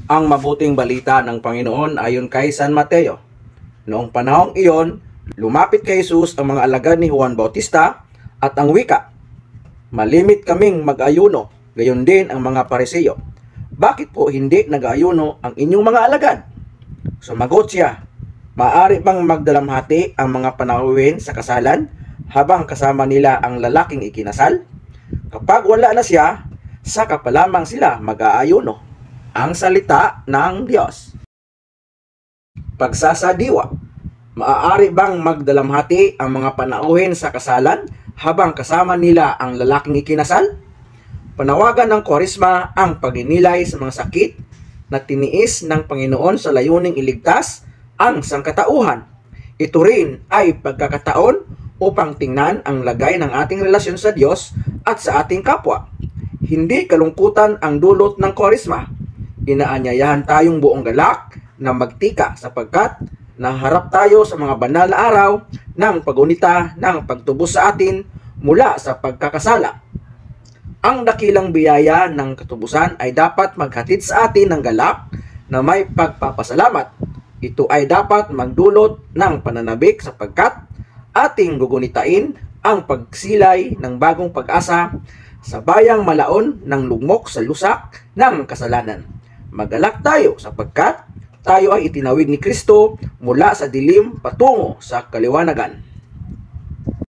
ang mabuting balita ng Panginoon ayon kay San Mateo. Noong panahong iyon, lumapit kay Jesus ang mga alagad ni Juan Bautista at ang wika, "Malimit kaming mag-ayuno, gayon din ang mga Pariseo. Bakit po hindi nag-ayuno ang inyong mga alagad?" Sumagot siya, "Maaari bang magdalamhati ang mga panauhin sa kasalan habang kasama nila ang lalaking ikinasal? Kapag wala na siya, saka pa lamang sila mag-aayuno." Ang salita ng Diyos. Pagsasadiwa. Maaari bang magdalamhati ang mga panauhin sa kasalan habang kasama nila ang lalaking ikinasal? Panawagan ng Kwaresma ang pagninilay sa mga sakit na tiniis ng Panginoon sa layuning iligtas ang sangkatauhan. Ito rin ay pagkakataon upang tingnan ang lagay ng ating relasyon sa Diyos at sa ating kapwa. Hindi kalungkutan ang dulot ng Kwaresma. Inaanyayahan tayong buong galak na magtika sapagkat naharap tayo sa mga banal na araw ng pagunita ng pagtubos sa atin mula sa pagkakasala. Ang dakilang biyaya ng katubusan ay dapat maghatid sa atin ng galak na may pagpapasalamat. Ito ay dapat magdulot ng pananabik sapagkat ating gugunitain ang pagsilay ng bagong pag-asa sa bayang malaon ng lugmok sa lusak ng kasalanan. Magalak tayo sapagkat tayo ay itinawid ni Kristo mula sa dilim patungo sa kaliwanagan.